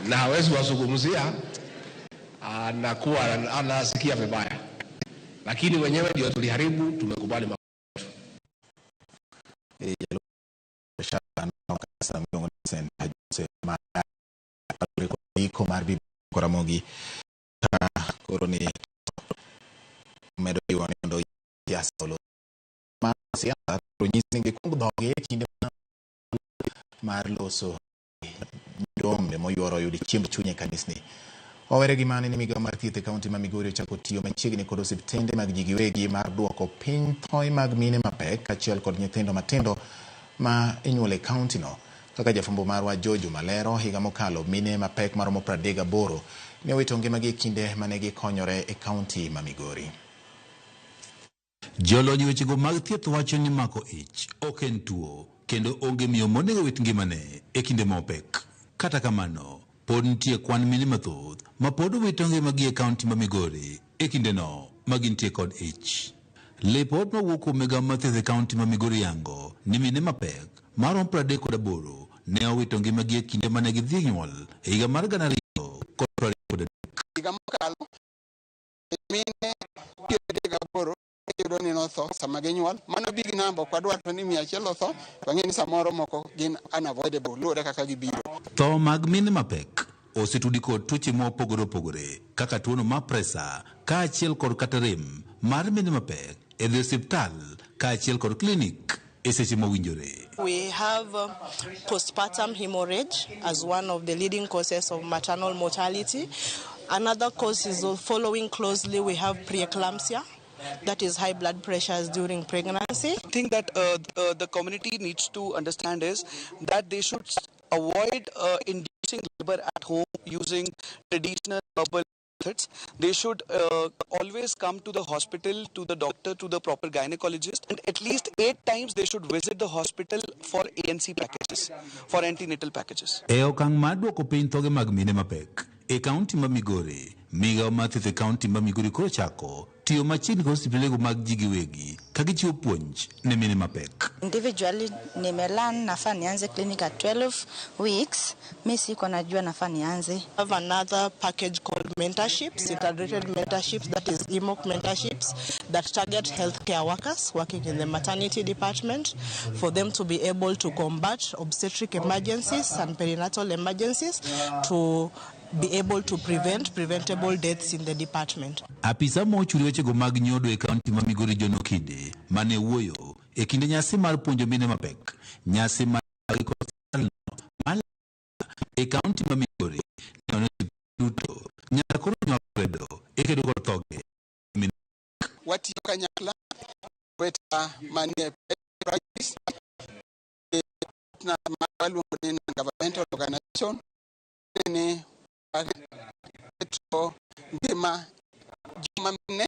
na hawezi wazungumzia, anakuwa anasikia vibaya, lakini wenyewe ndio tuliharibu, tumekubali Koramogi koroni medo iwando siasa lo ma siasa ronyisi kungu dhoge kinde mar loso dombe moyoro yudi chiemb chunye kanisni. Owere gimane ni migawo mar thieth e kaunti ma Migori ochako tiyo machiegni kod osiptende mag ji giwegi mar duoko piny thoe mag mine mapek kaachiel kod nyithindo matindo ma inyuolo e kaunti no. Kaka jafumbo marwa Jojo Malero, higa mokalo mine mapek maromo 38 ne owito ngimagi e kinde mane gikonyore e kaunti ma Migori. Jolony wechego mag thieth wacho ni mako ich ok en tuo kendo onge miyo monego wit ngimane e kinde mopek. Kata kamano, pod nitie kwan mine mathoth ma pod owito ngimagi e kaunti ma Migori e kinde no ma gintie kod ich. Lipot mawuok kuom migawo mar thieth e kaunti ma Migori yango ni mine mapek maromo 38 ne owito ngimagi e kinde mane gidhi nyuol e higa mar 2023. Higa mokalo mine 38 yudo ni notho sama ginyuol. Mano big number kwa dwaro ni 100 otho, to ng'eni samoro moko gin unavoidable luwore kaka gibiro. Tho mag mine mapek osetudi kod tuoche mopogore opogore kaka tuono mar presa kaachiel kod kata rem mar mine mapek e dhi osiptal kaachiel kod klinik e seche mowinjore. We have postpartum hemorrhage as one of the leading causes of maternal mortality. Another cause is following closely, we have preeclampsia. That is high blood pressures during pregnancy. I think that the community needs to understand is that they should avoid inducing labor at home using traditional herbal methods. They should always come to the hospital, to the doctor, to the proper gynecologist, and at least 8 times they should visit the hospital for ANC packages, for antenatal packages. E okang' mar duoko piny thoge mag mine mapek e kaunti ma Migori, migawo mar thieth e kaunti ma Migori koro chako tiyo machiegni kod osiptandego mag ji giwegi ka gichiwo puonj ne mine mapek. Individually nimelan nafaa nianze clinic at 12 weeks. Mi siko najua nafaa nianze. We have another package called mentorships, integrated mentorships, that is EMOC mentorships, that target healthcare workers working in the maternity department for them to be able to combat obstetric emergencies and perinatal emergencies, to be able to prevent preventable deaths in the department. Apisa mochuri wechego mag nyodo e kaunti ma Migori John Okinde mane wuoyo e kinde nyasi mar puonjo mine mapek, nyasi mar e kaunti ma Migori ne duto nyaka koro nyakredo e kedo kod thoge. Watiyo kanyakla weta manie price na maluongo ni governmental organization ni to ngima mine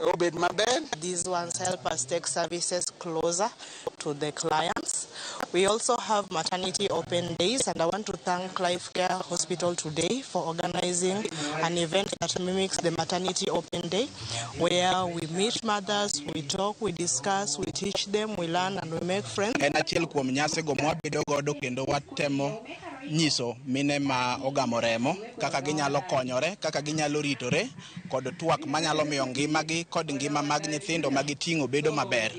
obed maber. These ones help us take services closer to the clients. We also have maternity open days, and I want to thank Life Care Hospital today for organizing an event that mimics the maternity open day, where we meet mothers, we talk, we discuss, we teach them, we learn, and we make friends. En achiel kuom nyasi go mwabedo godo kendo watemo nyiso mine ma ogamo remo kaka ginyalo konyore, kaka ginyalo ritore kod twak manyalo miyo ngimagi kod ngima mag nyithindo magiting'o bedo maber.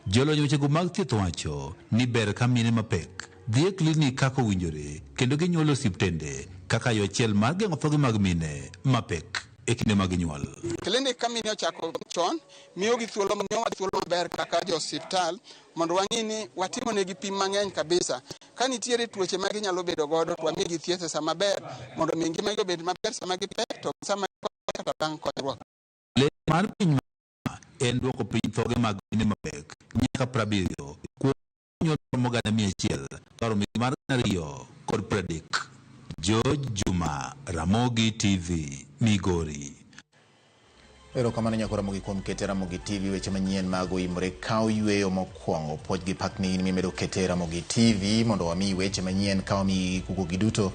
Jolony wechego mag thieth wacho ni ber ka mine mapek dhi e klinik kaka owinjore kendo ginyuolo osiptende kaka yo achiel mar geng'o thoge mag mine mapek e kinde mag nyuol. Klinik ka mine ochako chon miyo gi thuolo maber kaka jo osiptal mondo wang'i ni watimo negi pim mang'eny kabisa. Ka nitiere tuoche ma ginyalo bedo godo to wamiyo gi thieth sama ber mondo mi ngimagi obed maber sama gipek to sama kata bang' konyruok. Le mar piny en duoko piny thoge mag mine mapek nyaka 70 kuom nyuol maromo 100 karomo mar 2030. George Juma, Ramogi TV, Migori. Erokamano nyako Ramogi kuom kete Ramogi TV weche manyien mago imre kaw yweyo mokwongo poj gi pakni ni medo kete Ramogi TV mondo wami weche manyien kaw mi kuko giduto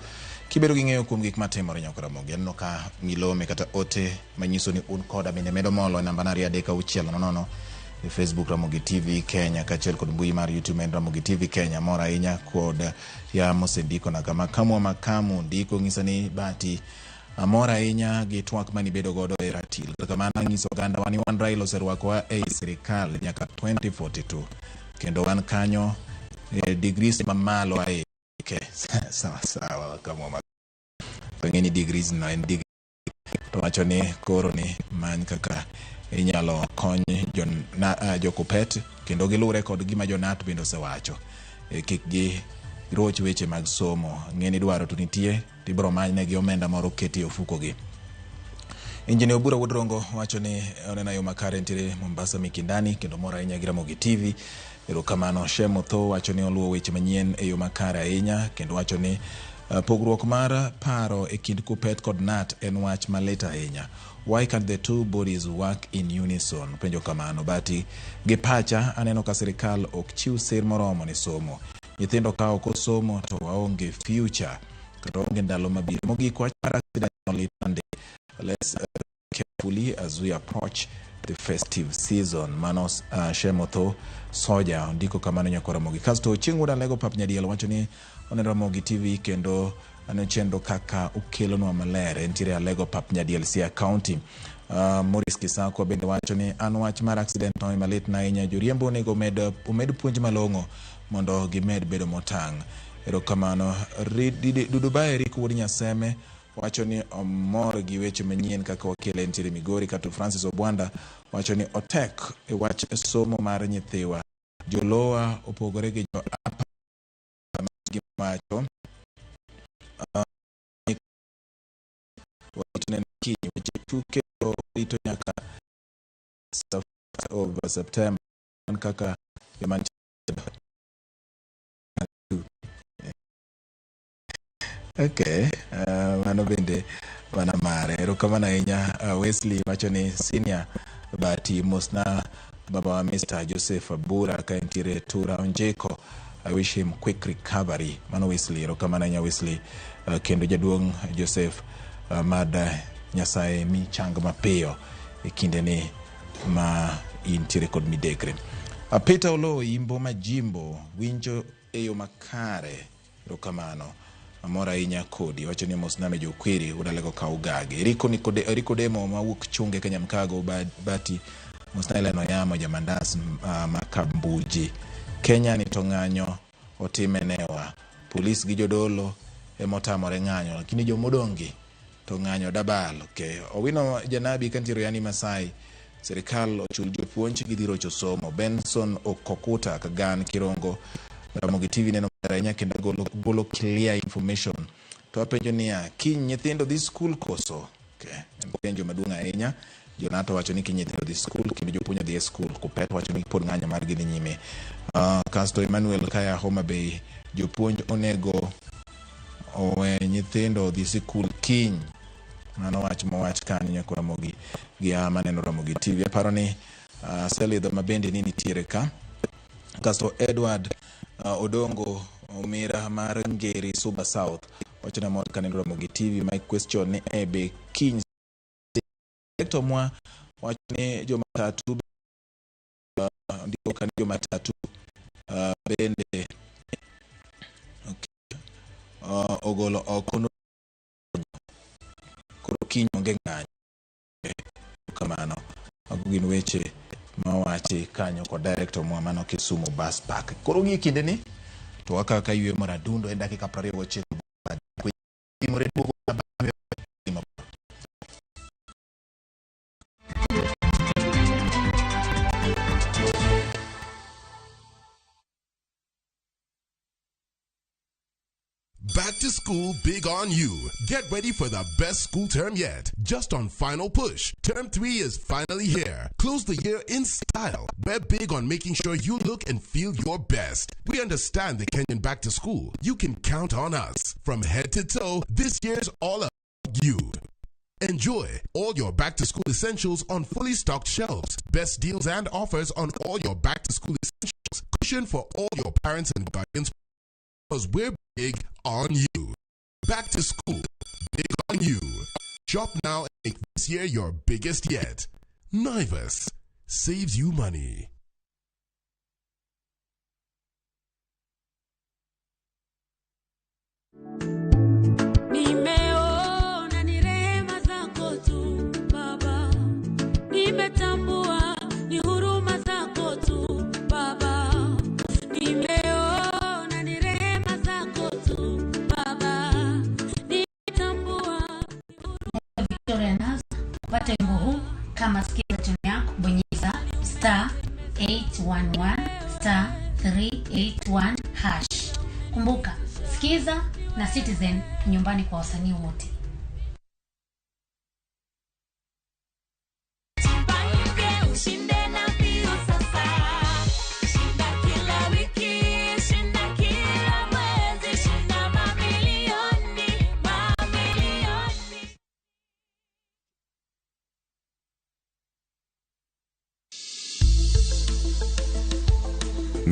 kibedo gi ng'eyo kuom gik matimore nyako Ramogi. En no ka milome kata ote manyiso ni un koda bende medo molo namba 3 6 nono e Facebook Ramogi TV Kenya kachel kod mbui mar YouTube en Ramogi TV Kenya mora inya kod ya mosendiko na kama makamu ndiko ngisani bati amora inya gi twak mani bedo godo e ratil kama ngiso ganda wani wan Raila oserwakwa e sirikal nyaka 2042 kendo wan kanyo degrees mamalo ai ke sawa kama pengeni degrees no en degree to wacho ni koro ni man kaka inyalo kony jokupet kendo gilure kod gima jonat bendo sewacho kik gi roch weche mag somo ngeni dwaro to nitie tibro manyne gi omenda moro keti ofuko gi. Injinia Obura Wodrongo wacho ni onena yo makare ntiere Mombasa Mikindani kendo mora inya Ramogi TV. Erokamano Shemo Tho wacho ni oluwo weche manyien e yo makare ahinya kendo wacho ni pogruok mar paro e kind kupet kod nat en wach maleta ahinya. Why can't the two bodies work in unison? Penjo kamano bati gi pacha aneno ka sirikal ok chiw sir moromo ni somo. Nyithindo ka ok osomo to waonge future kata onge ndalo mabiro. Mogik wach mar accident Sunday. Let's carefully as we approach the festive season. Manos Shemo Tho soja ndiko kamano nyakora Ramogi. Kasto chinguda lego pap nyadiel wacho ni oneno Ramogi TV kendo anochendo kaka ukelonwa malere ntire alego pap nyadiel Siaya County. Morris Kisako bende wacho ni an wach mar accident no malit na inya joriembo nego umed puonj malongo mondo gimed bedo motang. Erokamano Dudubaye Rick Wodi Nyaseme wacho ni omor gi weche manyien kaka wakile ntire Migori kata Francis Obwanda wacho ni otek e wach somo mar nyithiwa joloa opogore gi jo apa gi macho watene kinyi weche tuke ito nyaka over September kaka okay mano bende wana mare erokamano inya Wesley wacho ni senior bati mosna baba wa Mr. Joseph Abura ka entire Tura Onjeko. I wish him quick recovery. Mano Wesley erokamano inya Wesley kendo jaduong Joseph mada Nyasaye mi chang mapiyo e kinde ni ma intire kod midekre. Peter Olo imbo majimbo winjo eyo makare erokamano amora inya kodi wacho ni mosname jokwiri udalego ka ugage Eriko Demo mawuok chunge Kenya Mkago bati mosnaile no yamo jamandas makambuji Kenya ni tong'anyo otimenewa police gi jodolo emotamore ng'anyo lakini jomodongi tong'anyo dabal. Okay, owino janabi kantiro yani Masai serikal ochul jopuonj gi dhiro chosomo. Benson Okokuta Kagan Kirongo Ramogi TV neno rainya kenda golo clear information to apenjo niya kiny nyithindo dhi school koso. Okay, penjo maduong' ahinya. Jonato wacho ni kiny nyithindo dhi school kendo jopuonj dhi school kupet wacho ni pod ng'anyo mar gi nyime. Kasto Emmanuel Kaya Homa Bay jopuonj onego owe nyithindo dhi school kiny. Mano wach mowach kan nyakora Ramogi gi ama neno Ramogi TV. Aparo ni Selidho mabende ni nitiere ka. Kasto Edward Odongo Omira mar Ngeri Suba South wacho na mod kaneno Ramogi TV. My question ni ebe kiny to mwa wacho ni jomatatu ndiko kan jomatatu bende okay ogolo okono koro kiny onge ng'anyo kamano agugin weche mawachi kanyo ko director mwa mano Kisumu Bus Park. Koro gi kinde ni to aka yue maradundo e dakika 29 imore duogo Back to school big on you. Get ready for the best school term yet. Just on Final Push. Term 3 is finally here. Close the year in style. We're big on making sure you look and feel your best. We understand the Kenyan back to school. You can count on us. From head to toe, this year's all about you. Enjoy all your back to school essentials on fully stocked shelves. Best deals and offers on all your back to school essentials. Cushion for all your parents and guardians. Because we're big on you. Back to school, big on you. Shop now and make this year your biggest yet. Naivas saves you money. Skiza na Citizen, nyumbani kwa wasanii wote.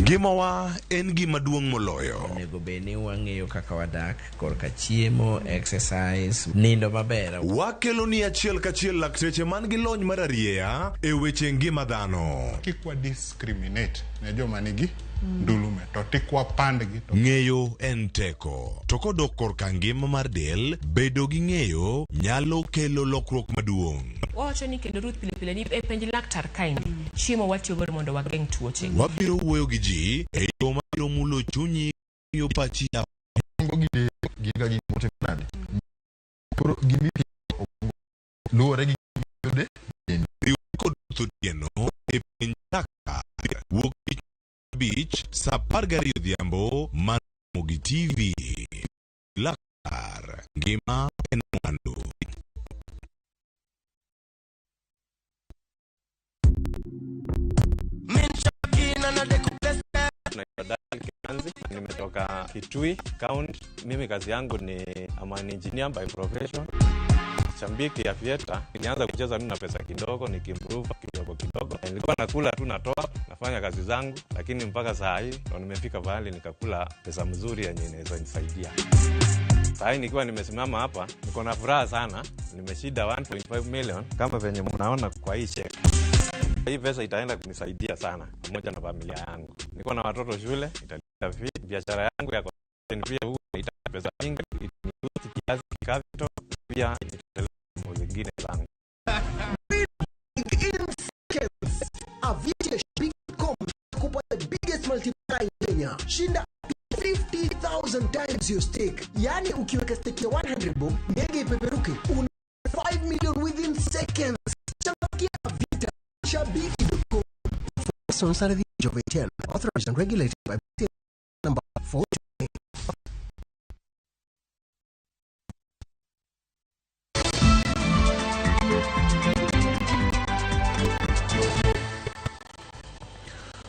Gimawa en gima duong' moloyo. Onego beni wang'eyo kaka wadak, korka chiemo, exercise, nindo maber. Wakelo ni achiel kachiel lakteche man gi lony mararieya e weche ngima dhano. Kikwa discriminate ne joma nigi ndulume to tikwa pandgi to ng'eyo en teko. To kodok korka ngima mar del, bedo gi ng'eyo nyalo kelo lokruok maduong'. Wacho ni kendo Ruth pile ni e penj laktar kaindi chiemo watiyo godo mondo wageng' tuoche. Wabiro wuoyo gi ji e yo mabiro mulo chunyi yo pachi ya giga gi motenade pro gimi luore gi yude kod thudieno e penj laktar wuok beach sa 12 odhiambo man Mogi TV. Laktar ngima en mwandu. Nimetoka Kitui County. Mimi kazi yangu ni I'm an engineer by profession. Chambiki ya Fiesta. Nilianza kucheza mimi na pesa kidogo, nikimprove kidogo. Nilikuwa nakula tu natoa, nafanya kazi zangu, lakini mpaka saa hii ndo nimefika pale nikakula pesa mzuri yenye inaweza nisaidia. Saa hii nikiwa nimesimama hapa, niko na furaha sana. Nimeshida 1.5 million kama venye mnaona kwa hii check. Hii pesa itaenda kunisaidia sana pamoja na familia yangu. Niko na watoto shule, italipa fee, biashara yangu ya pia huu italipa pesa nyingi, itaniuzi kiasi capital, pia italipa mambo zingine zangu. Avite Shopping.com kupa the biggest multiplier in Kenya. Shinda 50,000 times your stake. Yani ukiweka stake ya 100 bob, ndege ipeperuke, una 5 million within seconds. Changamkia Avite Shopping.com. First on Saturday, age of 18, authorized and regulated by number 4.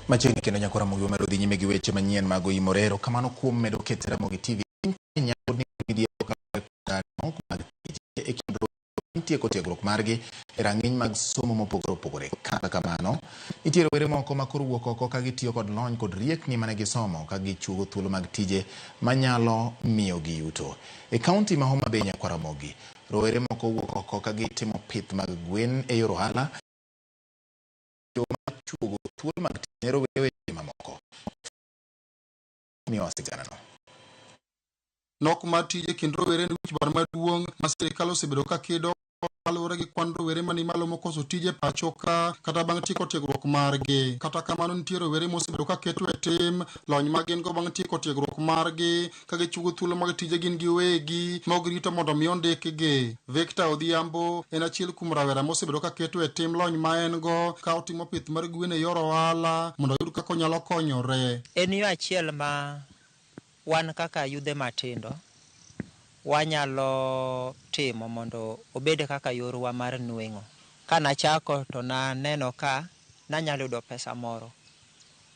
Machiegni kendo nyakora Mogi omedo dhi nyime gi weche manyien mag Imorero kamano kuom medo ketera Mogi TV nyalo ni video e kendo nitie tiegruok margi e rang'iny mag somo mopogore opogore. Kata kamano nitiere were moko ma koro wuok oko ka gitiyo kod lony kod riekni mane gisomo ka gichugo thuolo mag tije manyalo miyo gi yuto. E kaunti ma Homa Bay nyakwara Mogi, rowere moko wuok oko ka gitimo pith mag gwen e yor ohala chugo thuolo mag tije rowere mamoko. Miyo sigana no. Nok mar tije kendo rowere ni wich bar maduong' ma sirikal osebedo ka kedo kaluwore gi kwan rowere mani malo mokoso tije pacho ka kata bang' tieko tiegruok margi. Kata kamano nitie rowere mosebedo ka keto e tim lony ma gin go bang' tieko tiegruok margi ka gichugo thuolo mag tije gin giwegi ma ok rito mondo mi ondikgi. Victor Odhiambo en achiel kuom rawera mosebedo ka keto e tim lony ma en go ka otimo pith mar gwen e yor ohala mondo oyud kaka onyalo konyore. En yo achiel ma wan kaka yudhe matindo wanyalo timo mondo obed kaka yorwa mar nweng'o. Kana chako to na neno ka nanyalo yudo pesa moro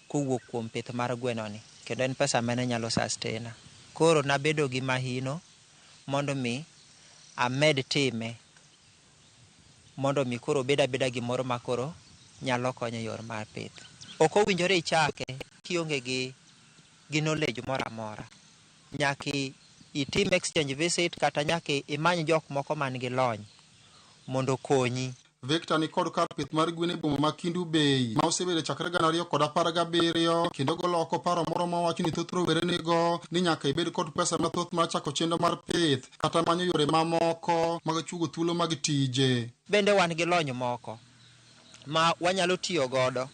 kowuok kuom pith mar gwenoni, kendo en pesa mane nyalo sustain. Koro nabedo gi mahino mondo mi amed time mondo mi koro beda gimoro ma koro nyalo konyo yor mar pith. Ok owinjore ichake kionge gi knowledge moro amora. Nyaki itim exchange visit kata nyaki imany jok moko man gi lony mondo konyi. Victor ni kod kar pith mar gwen e boma ma Kindu Bay ma osebedo chakre 2017 kendo goloko paro moro ma wacho ni thoth rowere nigo ni nyaka ibed kod pesa mathoth mar chako chenro mar pith kata manyo yore mamoko mag chugo thuolo mag tije. Bende wan gi lony moko ma wanyalo tiyo godo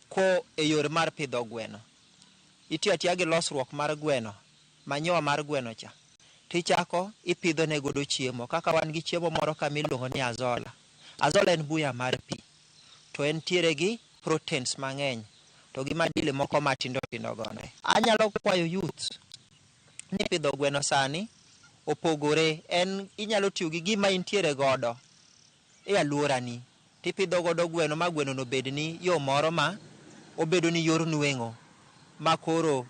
ko e yore mar pidho gweno. Itiyo atiya gi losruok mar gweno, manyowa mar gweno cha. Tichako ipidho ne godo chiemo, kaka wan gi chiemo moro kamiluongo ni azola. Azola en buya mar pi. To en tiere gi proteins mang'eny. To gi madili moko matindo gone. Anyalo kwayo youth ni pidho gweno sani opogore. En inyalo tiyo gi gima intiere godo e alworani tipidho godo gweno ma gweno no bed ni yo moro ma obedo ni yor nweng'o ma koro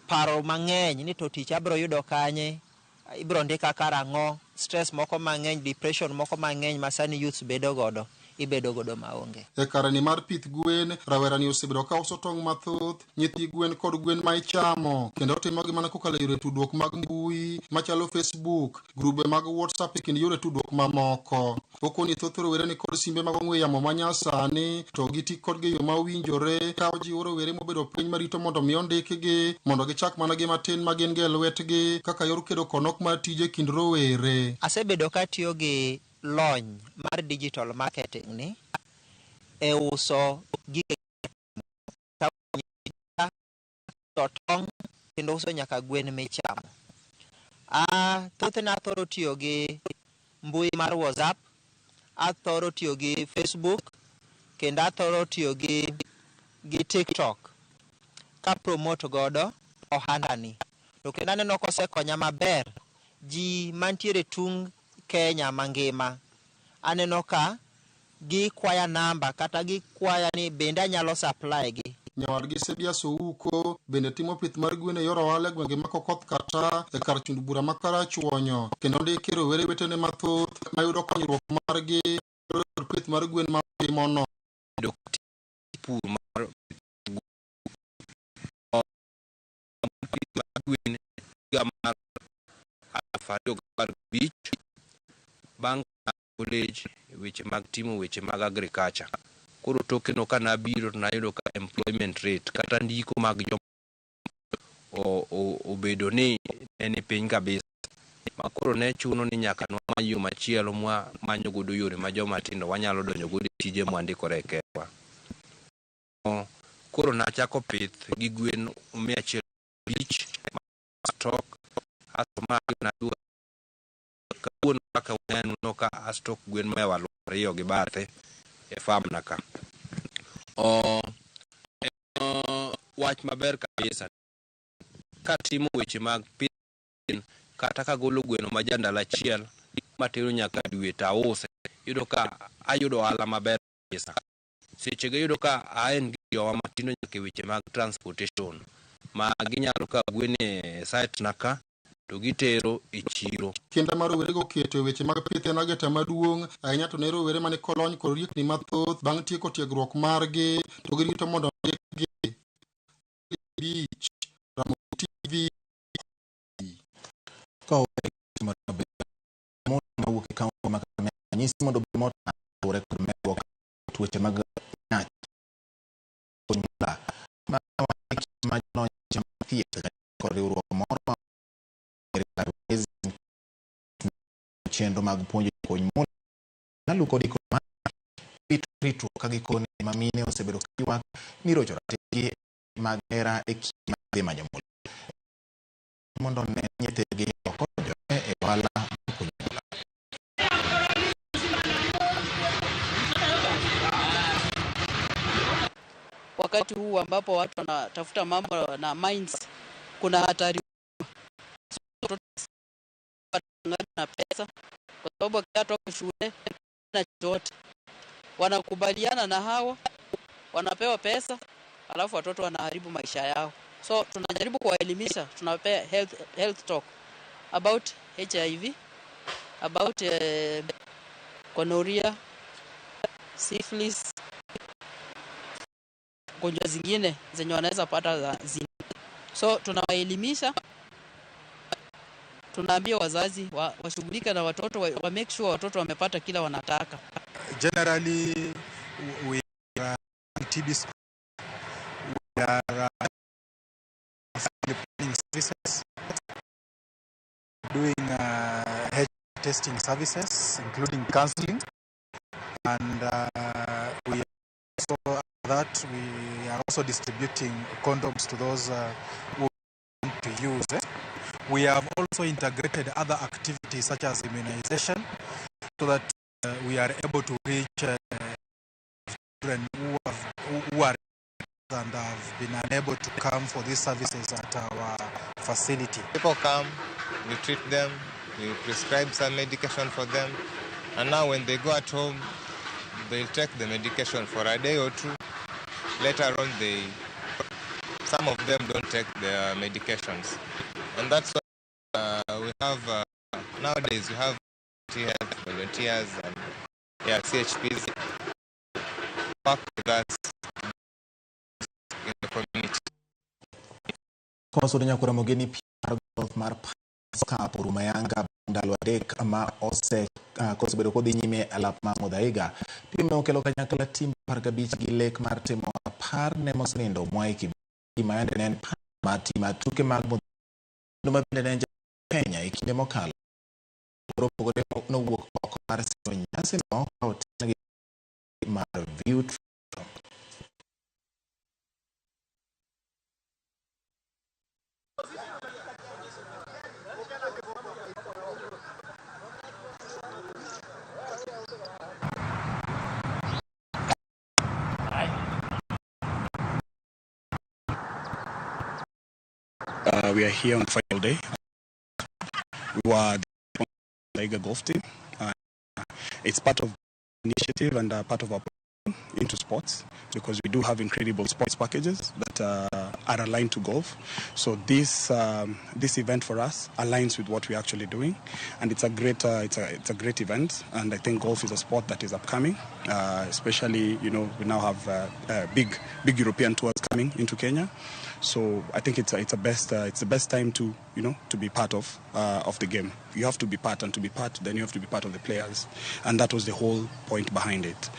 paro mang'eny ni to tich abro yudo kanye, ibro ndika karang'o, stress moko mang'eny, depression moko mang'eny ma sani youth bedo godo, ibedo godo maonge. E karani mar pith gwen, rawerani osebedo ka uso tong' mathoth, nyithi gwen kod gwen ma ichamo, kendo otimo gimana kokalo yore tudruok mag mbui machalo Facebook, grube mag WhatsApp kendo yore tudruok mamoko. Okoni thoth rowere ni kod simbe mag ong'we yamo manyasani, to giti kodgi e yo mawinjore, ka ojiwo rowere mobedo piny marito mondo mi ondikgi, mondo gichak mana gi matin ma gin e lwetgi, kaka yor kedo konok mar tije kind rowere. Asebedo ka tiyo gi lony mar digital marketing ni e uso gige tong' kendo uso nyaka gwen michamo. Thothne athoro tiyo gi mbui mar WhatsApp, athoro tiyo gi Facebook, kendo athoro tiyo gi TikTok ka promote godo ohandani. To kendo aneno kosekonya maber. Ji mantiere tung Kenya mangima aneno ka gikwaya namba kata gikwaya ni bende anyalo supply gi. Nyawadgi Sebia Souko bende timo pith mar gwen e yor ohala e gwenge ma Kokoth kata e kar chund bura ma Karachuonyo, kendo ndiko rowere wetene mathoth mayudo konyruok margi e pith mar gwen ma timono. Pur mar gwen gamar Fario Beach bang' college weche mag timo weche mag agriculture. Koro tokeno ka nabiro nayudo ka employment rate kata ndiko mag joma obedo ni en piny kabisa, ma koro ne chuno ni nyaka nwamany yo machielo manyo godo yore ma joma tindo wanyalo donjo godo tije mwandikore kewa. Koro nachako pith gi gwen 105 stock asoma na dua kawuono kaka waneno ka stock gwen mewalo 2 gi bathe e farm naka. Wach maber kabisa ka timo weche mag pith kata ka golo gweno ma jandala achiel matero nyaka dwe ta use, yudo ka ayudo ohala maber kabisa. Seche ga yudo ka aen gi jowa matino nyaka weche mag transportation ma ginyalo ka gwene site naka to gitero e chiro. Kenda mar rowere go keto e weche mag pith en ageta maduong' ahinya to ne rowere mane kolony kod riekni mathoth bang' tieko tiegruok margi to girito mondo ndikgi. Beach Ramogi TV mawuok e kaunti ma Kakamega nyisi mondo obed motore kod medruok tuoche mag nyach konyula ma nolony thieth kod riwruok moro chenro mag puonjo kony mon nalu kod iko mar ritruok ka gikone ma mine osebedo kaywak ni rocho rategi mag hera e kinde madhi manyo mul mondo ne nyithigi okonyo e ohala konyula. Wakati huu ambapo watu wanatafuta mambo na mines, kuna hatari na pesa, kwa sababu wakitoka shule na chochote wanakubaliana na hao, wanapewa pesa, alafu watoto wanaharibu maisha yao. So tunajaribu kuwaelimisha, tunawapea health talk about HIV, about gonorrhea, syphilis, gonjwa zingine zenye wanaweza pata za zina. So tunawaelimisha, tunaambia wazazi washughulike na watoto, wa make sure watoto wamepata kila wanataka. Generally we are TB school. We are planning services, doing HIV testing services, including counseling, and we are also distributing condoms to those who want to use it. We have also integrated other activities such as immunization, so that we are able to reach children who are and have been unable to come for these services at our facility. People come, we treat them, we prescribe some medication for them, and now when they go at home, they'll take the medication for a day or two. Later on, some of them don't take their medications, and that's why we have nowadays we have volunteers and CHPs work with us in the community. Konsulinya kura mogeni piar golf mar ska poruma yanga ndalo adek ama ose kosebedo kodhi nyime alap ma Muthaiga pime okelo kanyakla tim par gabich gi lek mar timo par ne mosnindo Mwai Kibaki maende nen par tima tuke mag Muthaiga ma bende nen Kenya ikinde mokalo pogore no wuok oko mar nyasi no otingi mar view. We are here on final day. We were the Muthaiga golf team. It's part of the initiative and part of our program into sports, because we do have incredible sports packages that are aligned to golf. So this event for us aligns with what we're actually doing, and it's a great event. And I think golf is a sport that is upcoming, especially we now have big European tours coming into Kenya. So I think it's the best time to be part of the game. You have to be part, and to be part, then you have to be part of the players, and that was the whole point behind it.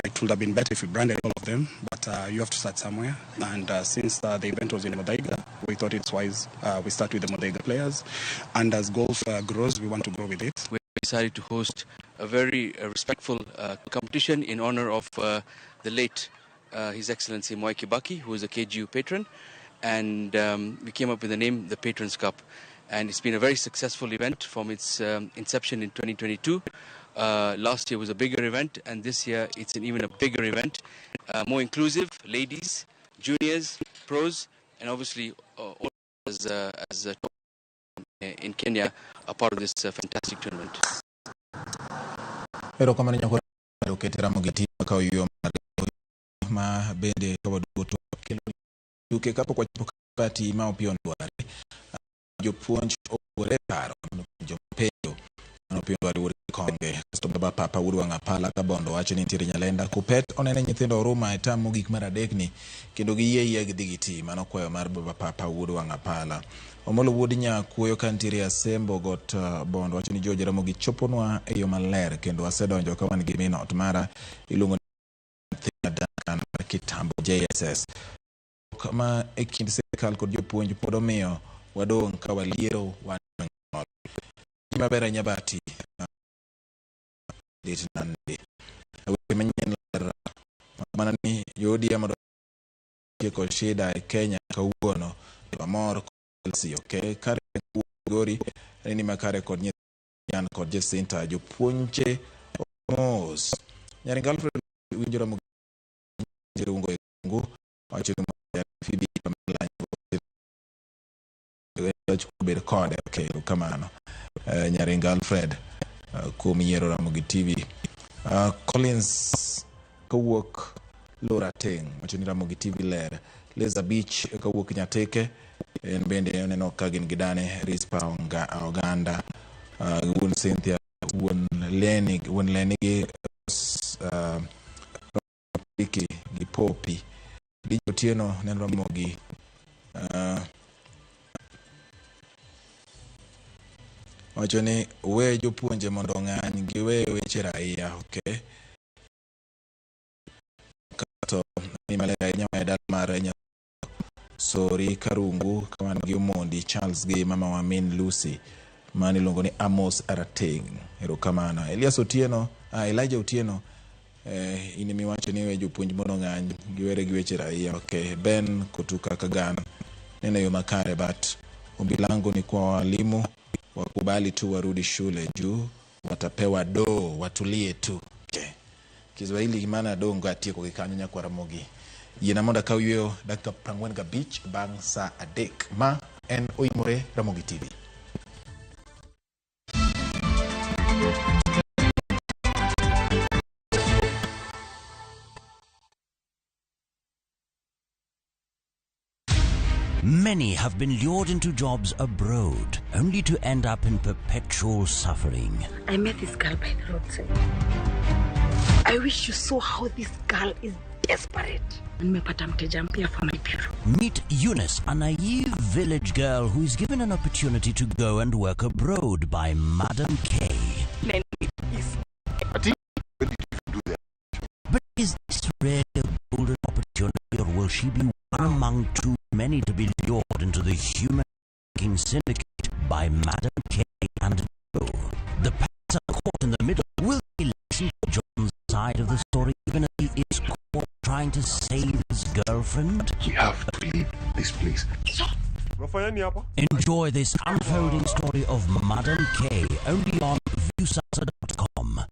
It would have been better if we branded all of them, but you have to start somewhere. And since the event was in Muthaiga, we thought it's wise we start with the Muthaiga players. And as golf grows, we want to grow with it. We decided to host a very respectful competition in honor of the late His Excellency Mwai Kibaki, who is a KGU patron. And we came up with the name, the Patrons Cup. And it's been a very successful event from its inception in 2022. Last year was a bigger event, and this year it's an even a bigger event. More inclusive, ladies, juniors, pros, and obviously all as in Kenya are part of this fantastic tournament. Ma bende kawaduto kelo duke kapo kwa pati ma opion dware jopuonj ogole paro jopedo opion dware wuri konge kasto baba papa wuri wanga pala ka bondo wacho ni ntiere Nyalenda Kupet onene nyithindo oruma etamo gik mar adekni kendo giyie gidhi giti mano kwayo mar baba papa wuri wanga pala Omolo Wuodi Nyakuoyo kantiere Asembo got bondo wacho ni George Ramogi choponwa e yo maler kendo asedonjo ka wan gi minot mara iluongo kitambo JSS kama ekind sirkal kod jopuonj pod omiyo wadong' ka waliero wang'ol maber Nyabati dit nande weche manyien mana ni yodi amado kod shida e Kenya kawuono pamor si okay kare gori ni makare kod nyan kod Jacinta jopuonje mos Nyaringa Alfred winjora mo jirungo engu wacho ni fibi pamela ber kode okay kamano Nyaringa Alfred kumiero Ramogi TV Collins kawuok Lora Teng wacho ni Ramogi TV ler Leza Beach kawuok Nyateke en bende oneno ka gin gidane Rispa Oganda Wun Cynthia Wun Lenig Piki Gipopi Dijotieno nen Ramogi wacho ni we jopuonje mondo ng'any giwe weche raia okay kato ni malera nyama mar Sori Karungu kaman gi Mondi Charles gi mama wa Min Lucy mani longo ni Amos Arateng erokamano Elias Otieno Elijah Otieno ini miwacho ni we jopuonj mondo ng'any giwere gi weche raia okay Ben kutoka Kagana neno yo makare but ombi langu ni kwa walimu wakubali tu warudi shule juu watapewa do watulie tu okay Kiswahili maana do ngatie kwa kikanyo kwa Ramogi Yena monda kawiyo dakika prangwen ga beach bang sa adek ma en Oimore, Ramogi TV. Many have been lured into jobs abroad, only to end up in perpetual suffering. I met this girl by the roadside. I wish you saw how this girl is desperate. Nimepata mteja mpya for my bureau. Meet Eunice, a naive village girl who is given an opportunity to go and work abroad by Madam K. But is this really a golden opportunity, or will she be one among too many to be lured into the human-making syndicate by Madam K and Joe? The parents are caught in the middle. Will they listen to John's side of the story, even as he is caught trying to save his girlfriend? We have to leave this place. Enjoy this unfolding story of Madam K, only on viewsasa.com.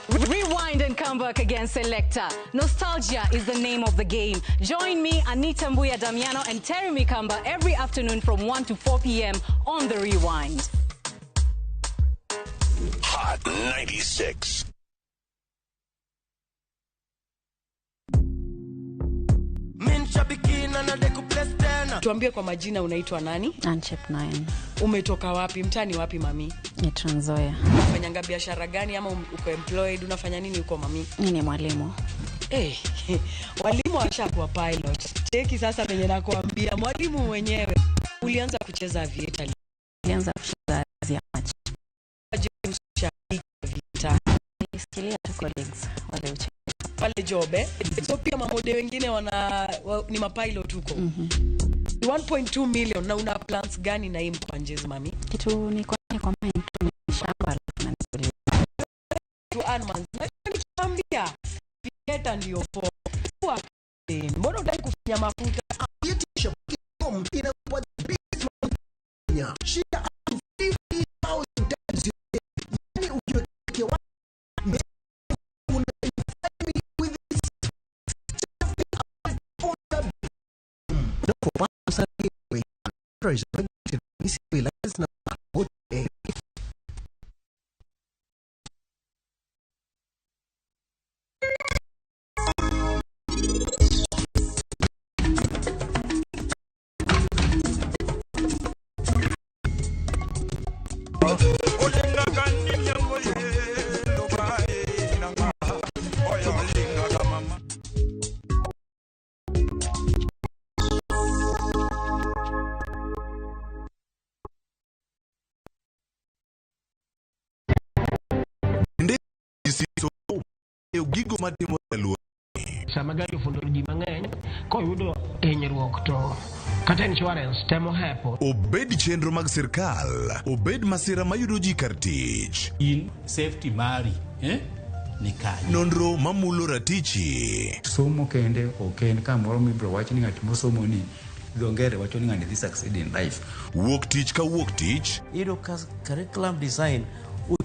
Rewind and come back again, Selector. Nostalgia is the name of the game. Join me, Anita Mbuya Damiano and Terry Mikamba every afternoon from 1 to 4 p.m. on The Rewind. Hot 96. Tuambie kwa majina, unaitwa nani? Anchep 9. Umetoka wapi? Mtani wapi mami? Ni Trans Nzoia. Unafanya biashara gani ama uko employed? Unafanya nini uko mami? Mimi ni mwalimu. Walimu washakuwa pilot. Cheki sasa venye nakuambia, mwalimu mwenyewe. Ulianza kucheza aviator. Nilianza kucheza ya machi. Vita. Nisikilia tu colleagues wale ucheza. Pale jobe. So pia mamode wengine ni mapilot huko. 1.2 million na una plans gani na hii mkwanjezi mami? Kitu ni kwa mind tu shamba na nisuli. To animals. Na nikiambia vieta ndio for. Mbona unataka kufanya mafuta? Yetisha kitom inakuwa business Kenya. Shida 50,000 times. Yani ukiwekewa gigo matimo elu sama gari ofundoro ji mang'eny koyudo hinyruok to kata insurance temo hepo. Obed chenro mag sirkal, obed masira mayudo ji kar tich. In safety mari, ni kanye. Nonro mamulo ratichi. Somo kende oken kamoro mibro wach ni ng'at mosomo ni dongere wacho ni ng'ani dhi succeed in life. Wuok tich ka wuok tich. Iro curriculum design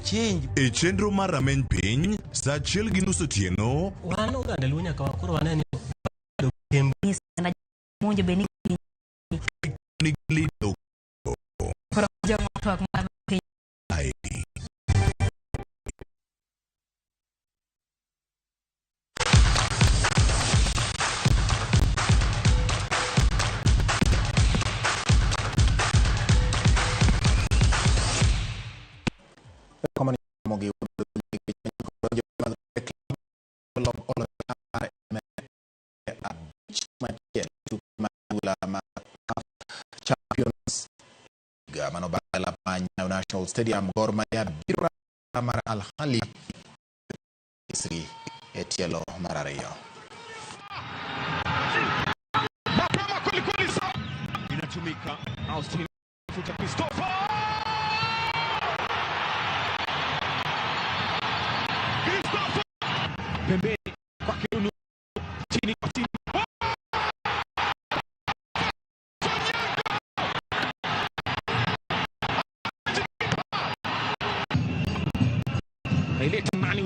change. E chenro mar rameny piny, sa achiel gi nus otieno. Wan oganda luo nyaka wakoro waneni monjo beni ni lido. Koro jogo twak mar piny. National Stadium Gor Mahia biro mar Al Ahly Misri etielo mar ariyo. Mapema kweli inatumika Austin futa Christopher pembeni kwa Kirunu chini kwa chini ileta nani